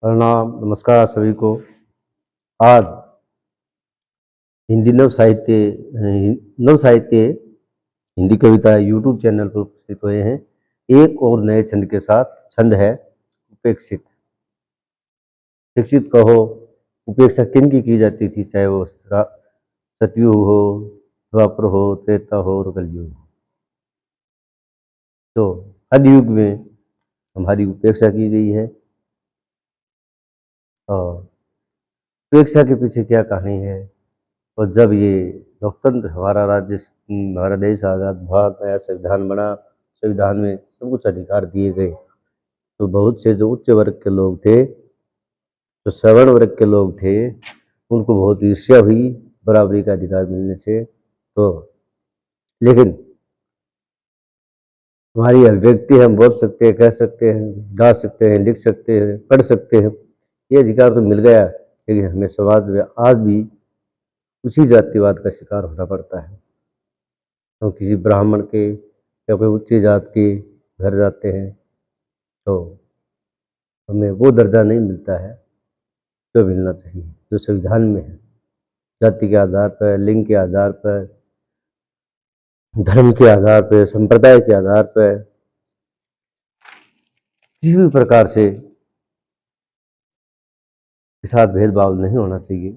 प्रणाम, नमस्कार सभी को। आज हिंदी नव साहित्य हिंदी कविता यूट्यूब चैनल पर उपस्थित हुए हैं। एक और नए छंद के साथ। छंद है उपेक्षित। शिक्षित कहो, उपेक्षा किन की जाती थी, चाहे वो सतयुग हो, द्वापर हो, त्रेता हो और कलयुग हो। तो हर युग में हमारी उपेक्षा की गई है। और उपेक्षा के पीछे क्या कहानी है। और जब ये लोकतंत्र हमारा देश आज़ाद हुआ, नया संविधान बना, संविधान में सब कुछ अधिकार दिए गए, तो बहुत से जो उच्च वर्ग के लोग थे, जो सवर्ण वर्ग के लोग थे, उनको बहुत ईर्ष्या हुई बराबरी का अधिकार मिलने से। तो लेकिन हमारी अभिव्यक्ति, हम बोल सकते हैं, कह सकते हैं, गा सकते हैं, लिख सकते हैं, पढ़ सकते हैं, ये अधिकार तो मिल गया, लेकिन हमें समाज में आज भी उसी जातिवाद का शिकार होना पड़ता है। तो किसी ब्राह्मण के या कोई उच्च जात के घर जाते हैं तो हमें वो दर्जा नहीं मिलता है जो मिलना चाहिए, जो संविधान में है। जाति के आधार पर, लिंग के आधार पर, धर्म के आधार पर, संप्रदाय के आधार पर किसी भी प्रकार से के साथ भेदभाव नहीं होना चाहिए।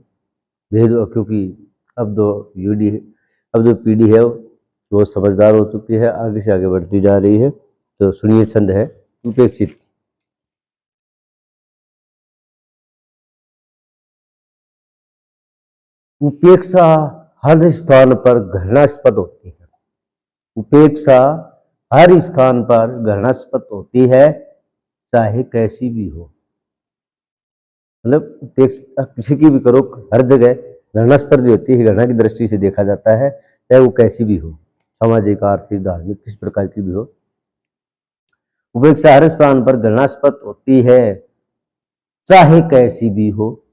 क्योंकि अब जो पीढ़ी है वो समझदार हो चुकी है, आगे से आगे बढ़ती जा रही है। तो सुनिए, छंद है उपेक्षित। उपेक्षा हर स्थान पर घृणास्पद होती है। उपेक्षा हर स्थान पर घृणास्पद होती है, चाहे कैसी भी हो। मतलब उपेक्षा किसी की भी करो, हर जगह घृणास्पद भी होती है, घृणा की दृष्टि से देखा जाता है, चाहे वो कैसी भी हो, सामाजिक, आर्थिक, धार्मिक, किस प्रकार की भी हो। उपेक्षा हर स्थान पर घृणास्पद होती है, चाहे कैसी भी हो।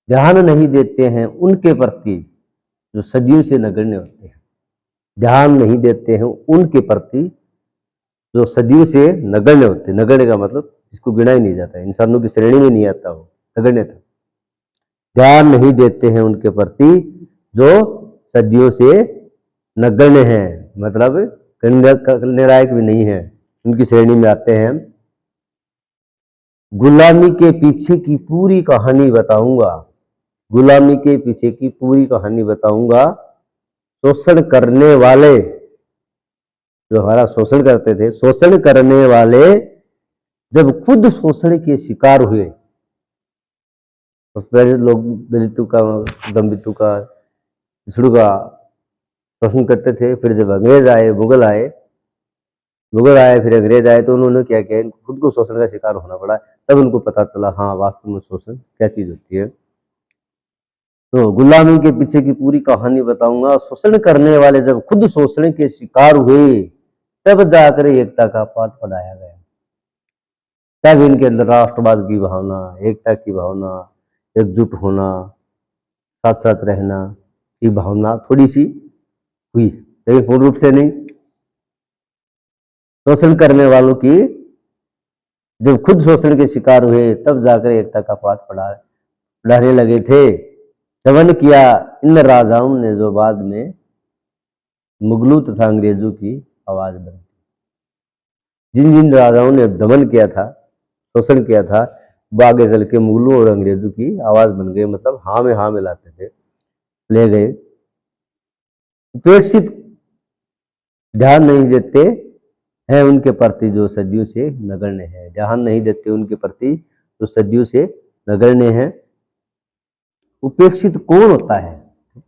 ध्यान नहीं देते हैं उनके प्रति जो सदियों से नगण्य होते हैं। ध्यान नहीं देते हैं उनके प्रति जो सदियों से नगण्य होते हैं। नगण्य का मतलब जिसको गिना ही नहीं जाता है, इंसानों की श्रेणी में नहीं आता, वो नगण्य था। ध्यान नहीं देते हैं उनके प्रति जो सदियों से नगण्य हैं, मतलब करने लायक भी नहीं है, उनकी श्रेणी में आते हैं। गुलामी के पीछे की पूरी कहानी बताऊंगा, गुलामी के पीछे की पूरी कहानी बताऊंगा। शोषण करने वाले, जो हमारा शोषण करते थे, शोषण करने वाले जब खुद शोषण के शिकार हुए, उस पहले लोग दलितों का, दंबितों का, पिछड़ों का शोषण करते थे। फिर जब अंग्रेज आए, मुगल आए, फिर अंग्रेज आए, तो उन्होंने क्या किया, खुद को शोषण का शिकार होना पड़ा। तब उनको पता चला हाँ वास्तव में शोषण क्या चीज होती है। तो गुलामी के पीछे की पूरी कहानी बताऊंगा। शोषण करने वाले जब खुद शोषण के शिकार हुए, तब जाकर एकता का पाठ पढ़ाया गया। तब इनके अंदर राष्ट्रवाद की भावना, एकता की भावना, एकजुट होना, साथ साथ रहना की भावना थोड़ी सी हुई, लेकिन पूर्ण रूप से नहीं। शोषण करने वालों की जब खुद शोषण के शिकार हुए, तब जाकर एकता का पाठ पढ़ाने लगे थे। दमन किया इन राजाओं ने जो बाद में मुगलों तथा अंग्रेजों की आवाज बनी। जिन जिन राजाओं ने दमन किया था, शोषण किया था, वो आगे चल के मुगलों और अंग्रेजों की आवाज बन गए, मतलब हाँ में हाँ मिलाते थे, ले गए। उपेक्षित ध्यान नहीं देते हैं उनके प्रति जो सदियों से नगण्य है। ध्यान नहीं देते उनके प्रति जो सदियों से नगण्य है। उपेक्षित कौन होता है?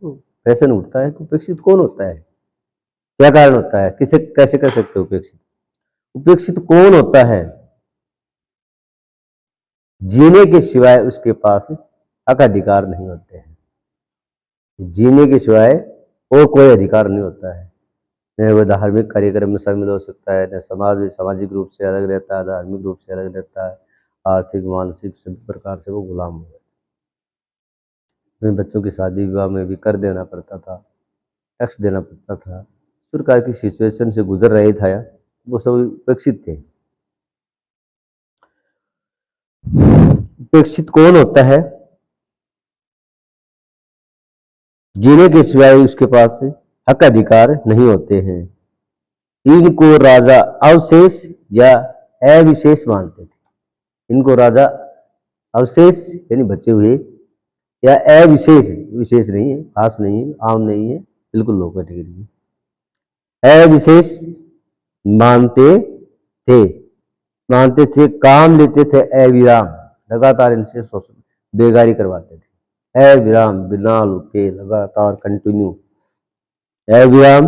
प्रश्न उठता है कि उपेक्षित कौन होता है, क्या कारण होता है, किसे कैसे कर सकते हो उपेक्षित? उपेक्षित कौन होता है? जीने के सिवाय उसके पास हक अधिकार नहीं होते हैं। जीने के सिवाय और कोई अधिकार नहीं होता है। न वो धार्मिक कार्यक्रम में शामिल हो सकता है, न समाज में सामाजिक रूप से अलग रहता है, धार्मिक रूप से अलग रहता है, आर्थिक, मानसिक सभी प्रकार से वो गुलाम हो गए। अपने बच्चों की शादी विवाह में भी कर देना पड़ता था, टैक्स देना पड़ता था। इस प्रकार की सिचुएशन से गुजर रहे था, वो सब उपेक्षित थे। उपेक्षित कौन होता है? जीने के सिवाय उसके पास हक अधिकार नहीं होते हैं। इनको राजा अवशेष या अविशेष मानते थे। इनको राजा अवशेष यानी बचे हुए या अविशेष, विशेष नहीं है, खास नहीं है, आम नहीं है, बिल्कुल लो कैटेगरी है, अविशेष मानते थे, काम लेते थे अविराम, लगातार इनसे शोषण बेगारी करवाते थे। अविराम, बिना रुके, लगातार, कंटिन्यू, अविराम।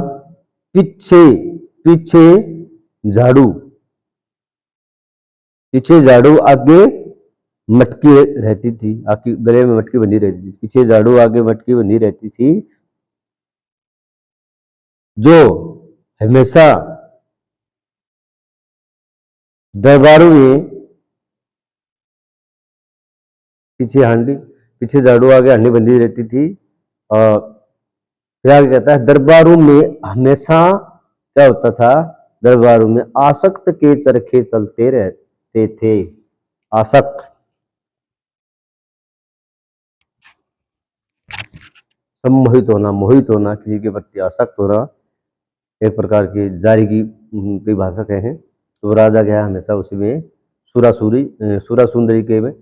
पीछे पीछे झाड़ू, पीछे झाड़ू, आगे मटकी रहती थी, आगे गले में मटकी बंधी रहती थी, पीछे झाड़ू आगे मटकी बंधी रहती थी, जो हमेशा दरबारों में पीछे हांडी, पीछे झाड़ू आगे हांडी बंधी रहती थी। और फिर आगे कहता है दरबारों में हमेशा क्या होता था? दरबारों में आसक्त के चरखे चलते रहते थे। आसक्त, सम्मोहित होना, मोहित होना, किसी के प्रति आसक्त होना, एक प्रकार की जारी की भाषा कहें तो राजा क्या हमेशा उसी में सुरा सुंदरी के में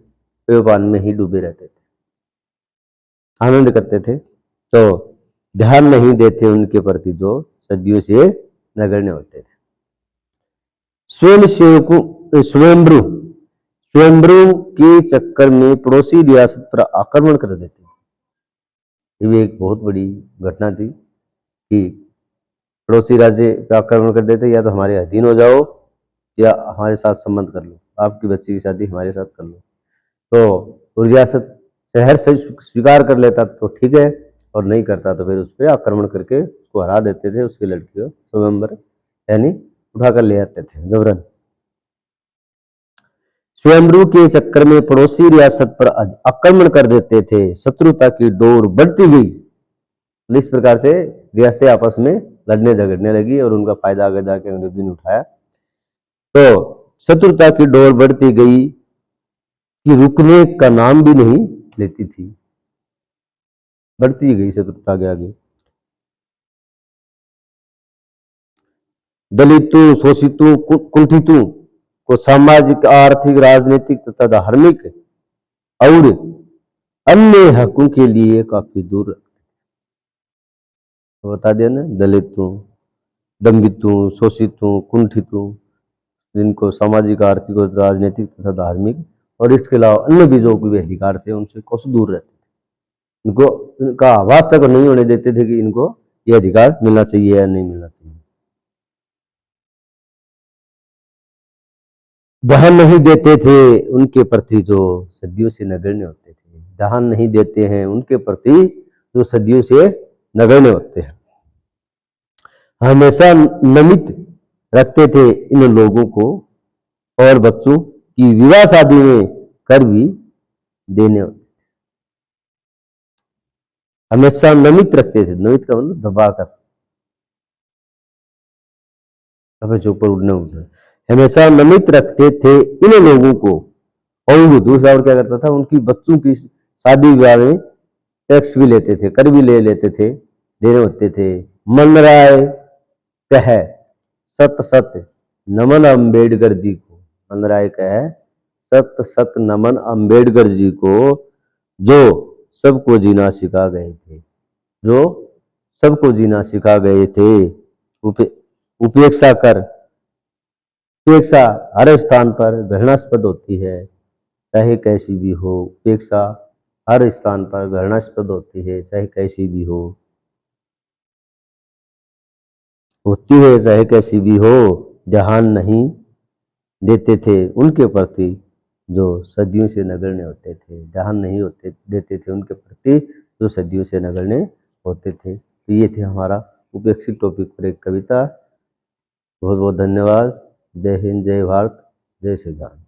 पेयपान में ही डूबे रहते थे, आनंद करते थे। तो ध्यान नहीं देते उनके प्रति जो सदियों से नगण्य होते थे। स्वयंभू के चक्कर में पड़ोसी रियासत पर आक्रमण कर देते थे। ये एक बहुत बड़ी घटना थी कि पड़ोसी राज्य पे आक्रमण कर देते, या तो हमारे अधीन हो जाओ या हमारे साथ संबंध कर लो, आपकी बच्ची की शादी हमारे साथ कर लो। तो रियासत शहर से स्वीकार कर लेता तो ठीक है, और नहीं करता तो फिर उस पर आक्रमण करके उसको हरा देते थे, उसकी लड़की को स्वयंवर यानी उठाकर ले आते थे जबरन। स्वयंभू के चक्कर में पड़ोसी रियासत पर आक्रमण कर देते थे, शत्रुता की डोर बढ़ती गई। इस प्रकार से रियासतें आपस में लड़ने झगड़ने लगी और उनका फायदा आगे जाके अंग्रेजों ने उठाया। तो शत्रुता की डोर बढ़ती गई कि रुकने का नाम भी नहीं लेती थी, बढ़ती गई शत्रुता के आगे। दलितों, शोषितों, कुंठितों को सामाजिक, आर्थिक, राजनीतिक तथा धार्मिक और अन्य हकों के लिए काफी दूर बता दिया ना। दलितों, दंबितों, शोषितों, कुंठितों, जिनको सामाजिक, आर्थिक और राजनीतिक तथा धार्मिक और इसके अलावा अन्य भी जो भी अधिकार थे उनसे कुछ दूर रहते थे। इनको इनका आवाज तक नहीं होने देते थे कि इनको ये अधिकार मिलना चाहिए या नहीं मिलना चाहिए। ध्यान नहीं देते थे उनके प्रति जो सदियों से नगण्य होते थे। ध्यान नहीं देते हैं उनके प्रति जो सदियों से नगण्य होते हैं। हमेशा नमित रखते थे इन लोगों को, और बच्चों की विवाह शादी में कर भी देने होते थे। हमेशा नमित रखते थे, नमित का मतलब दबाकर, अपने से ऊपर उठने। हमेशा नमित रखते थे इन लोगों को, और दूसरा और क्या करता था? उनकी बच्चों की शादी विवाह में टैक्स भी लेते थे, कर भी ले लेते थे, देने होते थे। मन राय कह सत सत नमन अम्बेडकर जी को, मन राय कह सत सत नमन अम्बेडकर जी को, जो सबको जीना सिखा गए थे, जो सबको जीना सिखा गए थे। उपेक्षा कर, उपेक्षा हर स्थान पर घृणास्पद होती है, चाहे कैसी भी हो। उपेक्षा हर स्थान पर घृणास्पद होती है, चाहे कैसी भी हो, होती है चाहे कैसी भी हो। ध्यान नहीं देते थे उनके प्रति जो सदियों से नगण्य होते थे। ध्यान नहीं देते थे उनके प्रति जो सदियों से नगण्य होते थे। तो ये थे हमारा उपेक्षित टॉपिक पर एक कविता। बहुत बहुत धन्यवाद। जय हिंद, जय भारत, जय श्री राम।